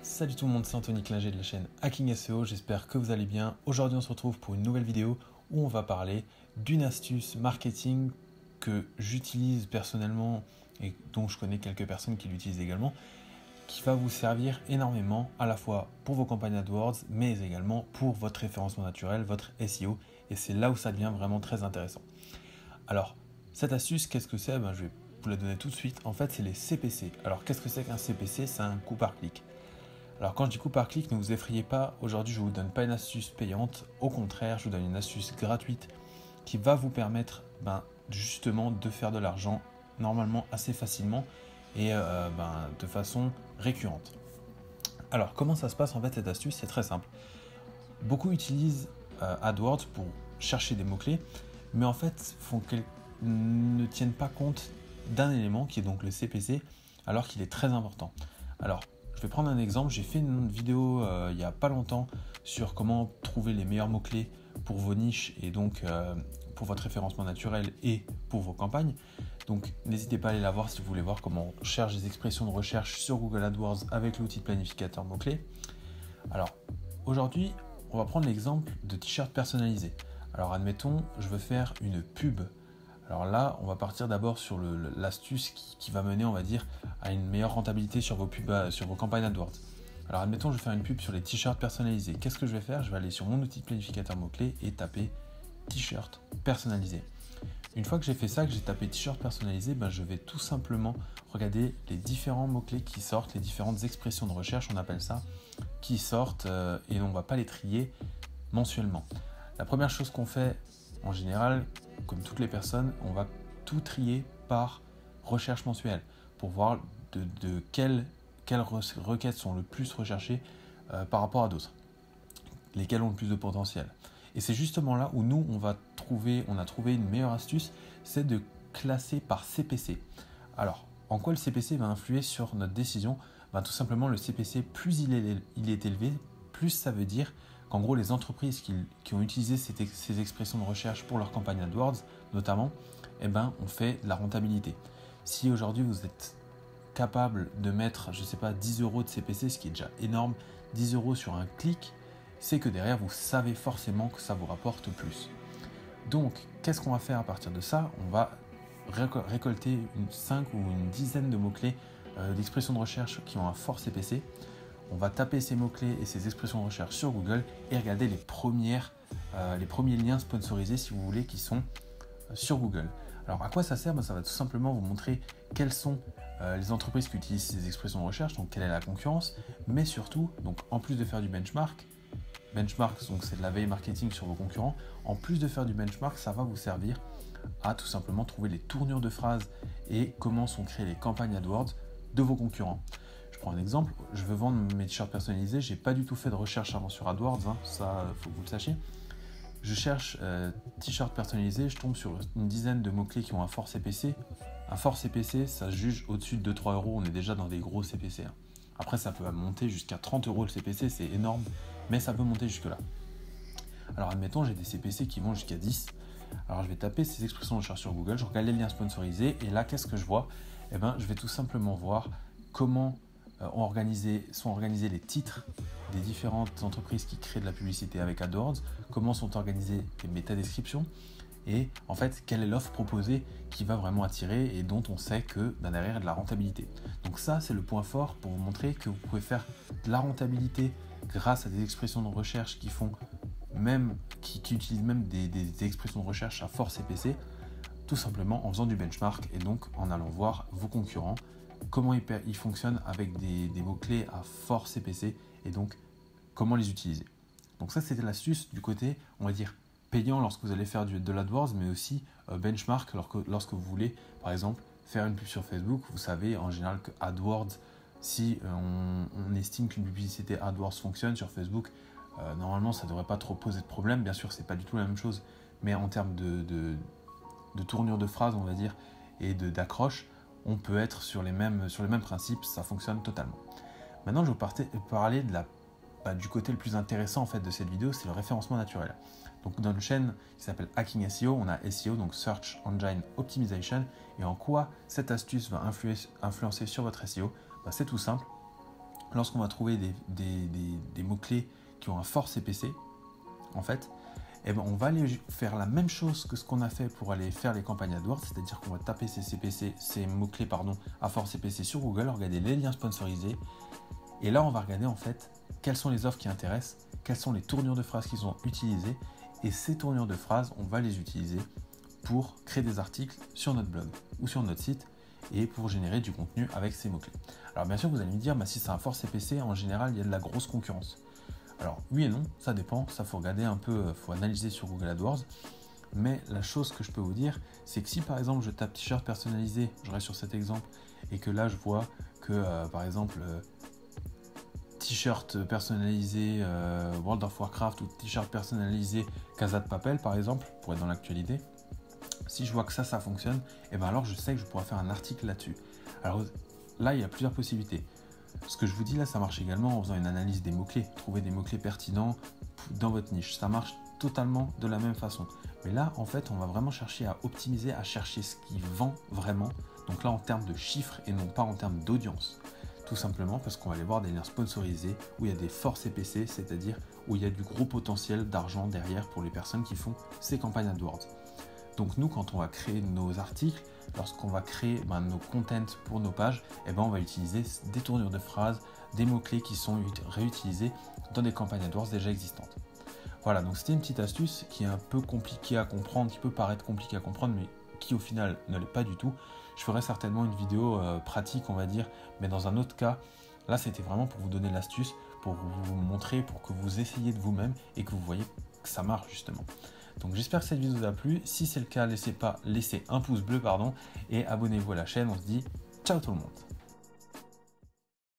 Salut tout le monde, c'est Anthony Klinger de la chaîne Hacking SEO, j'espère que vous allez bien. Aujourd'hui on se retrouve pour une nouvelle vidéo où on va parler d'une astuce marketing que j'utilise personnellement et dont je connais quelques personnes qui l'utilisent également, qui va vous servir énormément à la fois pour vos campagnes AdWords mais également pour votre référencement naturel, votre SEO, et c'est là où ça devient vraiment très intéressant. Alors cette astuce, qu'est-ce que c'est? Je vais vous la donner tout de suite. En fait c'est les CPC. Alors qu'est-ce que c'est qu'un CPC? C'est un coût par clic. Alors quand je dis coup par clic, ne vous effrayez pas, aujourd'hui je ne vous donne pas une astuce payante, au contraire je vous donne une astuce gratuite qui va vous permettre justement de faire de l'argent normalement assez facilement et de façon récurrente. Alors comment ça se passe en fait cette astuce? C'est très simple. Beaucoup utilisent AdWords pour chercher des mots-clés, mais en fait ne tiennent pas compte d'un élément qui est donc le CPC, alors qu'il est très important. Alors je vais prendre un exemple, j'ai fait une vidéo il n'y a pas longtemps sur comment trouver les meilleurs mots-clés pour vos niches et donc pour votre référencement naturel et pour vos campagnes. Donc n'hésitez pas à aller la voir si vous voulez voir comment on cherche des expressions de recherche sur Google AdWords avec l'outil de planificateur mots-clés. Alors aujourd'hui, on va prendre l'exemple de t-shirts personnalisés. Alors admettons, je veux faire une pub. Alors là, on va partir d'abord sur l'astuce qui va mener, on va dire, à une meilleure rentabilité sur vos pubs, sur vos campagnes AdWords. Alors admettons, je vais faire une pub sur les t-shirts personnalisés. Qu'est-ce que je vais faire? Je vais aller sur mon outil de planificateur mots-clés et taper t-shirt personnalisé. Une fois que j'ai fait ça, que j'ai tapé t-shirt personnalisé, je vais tout simplement regarder les différents mots-clés qui sortent, les différentes expressions de recherche, on appelle ça, qui sortent et on ne va pas les trier mensuellement. La première chose qu'on fait en général, comme toutes les personnes, on va tout trier par recherche mensuelle pour voir de quelles requêtes sont le plus recherchées par rapport à d'autres, lesquelles ont le plus de potentiel. Et c'est justement là où nous, on a trouvé une meilleure astuce, c'est de classer par CPC. Alors, en quoi le CPC va influer sur notre décision? Tout simplement, le CPC, plus il est élevé, plus ça veut dire qu'en gros, les entreprises qui ont utilisé ces expressions de recherche pour leur campagne AdWords, notamment, ont fait de la rentabilité. Si aujourd'hui, vous êtes capable de mettre, 10 € de CPC, ce qui est déjà énorme, 10 € sur un clic, c'est que derrière, vous savez forcément que ça vous rapporte plus. Donc, qu'est-ce qu'on va faire à partir de ça? On va récolter 5 ou une dizaine de mots-clés d'expressions de recherche qui ont un fort CPC. On va taper ces mots-clés et ces expressions de recherche sur Google et regarder les premiers liens sponsorisés, si vous voulez, qui sont sur Google. Alors, à quoi ça sert? Ça va tout simplement vous montrer quelles sont les entreprises qui utilisent ces expressions de recherche, donc quelle est la concurrence, mais surtout, donc, en plus de faire du benchmark, donc c'est de la veille marketing sur vos concurrents, en plus de faire du benchmark, ça va vous servir à tout simplement trouver les tournures de phrases et comment sont créées les campagnes AdWords de vos concurrents. Je prends un exemple, je veux vendre mes t-shirts personnalisés, j'ai pas du tout fait de recherche avant sur AdWords, ça faut que vous le sachiez. Je cherche t-shirt personnalisé, je tombe sur une dizaine de mots-clés qui ont un fort CPC. Un fort CPC, ça se juge au-dessus de 2-3 €, on est déjà dans des gros CPC. Après, ça peut monter jusqu'à 30 € le CPC, c'est énorme, mais ça peut monter jusque-là. Alors admettons, j'ai des CPC qui vont jusqu'à 10. Alors je vais taper ces expressions de recherche sur Google, je regarde les liens sponsorisés, et là, qu'est-ce que je vois? Je vais tout simplement voir comment sont organisés les titres des différentes entreprises qui créent de la publicité avec AdWords, comment sont organisées les métadescriptions, et en fait, quelle est l'offre proposée qui va vraiment attirer et dont on sait que derrière, il y a de la rentabilité. Donc ça, c'est le point fort pour vous montrer que vous pouvez faire de la rentabilité grâce à des expressions de recherche qui utilisent même des expressions de recherche à fort CPC, tout simplement en faisant du benchmark et donc en allant voir vos concurrents, comment ils fonctionnent avec des mots-clés à fort CPC et donc comment les utiliser. Donc ça, c'était l'astuce du côté, on va dire, payant lorsque vous allez faire de l'AdWords, mais aussi benchmark lorsque vous voulez, par exemple, faire une pub sur Facebook. Vous savez en général que AdWords, si on estime qu'une publicité AdWords fonctionne sur Facebook, normalement ça ne devrait pas trop poser de problème. Bien sûr, c'est pas du tout la même chose, mais en termes de tournure de phrase, on va dire, et d'accroche, on peut être sur les mêmes principes, ça fonctionne totalement. Maintenant, je vais vous parler du côté le plus intéressant en fait de cette vidéo, c'est le référencement naturel. Donc dans une chaîne qui s'appelle Hacking SEO, on a SEO, donc Search Engine Optimization, et en quoi cette astuce va influencer sur votre SEO? C'est tout simple. lorsqu'on va trouver des mots-clés qui ont un fort CPC, en fait, on va aller faire la même chose que ce qu'on a fait pour aller faire les campagnes AdWords, c'est-à-dire qu'on va taper ces mots-clés à fort CPC sur Google, regarder les liens sponsorisés, et là on va regarder en fait quelles sont les offres qui intéressent, quelles sont les tournures de phrases qui sont utilisées, et ces tournures de phrases, on va les utiliser pour créer des articles sur notre blog ou sur notre site et pour générer du contenu avec ces mots-clés. Alors bien sûr, vous allez me dire, si c'est un fort CPC, en général, il y a de la grosse concurrence. Alors oui et non, ça dépend, ça faut regarder un peu, faut analyser sur Google AdWords. Mais la chose que je peux vous dire, c'est que si par exemple je tape t-shirt personnalisé, je reste sur cet exemple, et que là je vois que par exemple t-shirt personnalisé World of Warcraft ou t-shirt personnalisé Casa de Papel par exemple, pour être dans l'actualité, si je vois que ça fonctionne, alors je sais que je pourrais faire un article là-dessus. Alors là, il y a plusieurs possibilités. Ce que je vous dis là, ça marche également en faisant une analyse des mots-clés, trouver des mots-clés pertinents dans votre niche. Ça marche totalement de la même façon. Mais là, en fait, on va vraiment chercher à optimiser, à chercher ce qui vend vraiment. Donc là, en termes de chiffres et non pas en termes d'audience. Tout simplement parce qu'on va aller voir des liens sponsorisés où il y a des forts CPC, c'est-à-dire où il y a du gros potentiel d'argent derrière pour les personnes qui font ces campagnes AdWords. Donc nous, quand on va créer nos articles, lorsqu'on va créer nos contents pour nos pages, on va utiliser des tournures de phrases, des mots-clés qui sont réutilisés dans des campagnes AdWords déjà existantes. Voilà, donc c'était une petite astuce qui est un peu compliquée à comprendre, qui peut paraître compliquée à comprendre, mais qui au final ne l'est pas du tout. Je ferai certainement une vidéo pratique, on va dire, mais dans un autre cas. Là, c'était vraiment pour vous donner l'astuce, pour vous montrer, pour que vous essayiez de vous-même et que vous voyez que ça marche justement. Donc j'espère que cette vidéo vous a plu. Si c'est le cas, laissez un pouce bleu et abonnez-vous à la chaîne. On se dit ciao tout le monde.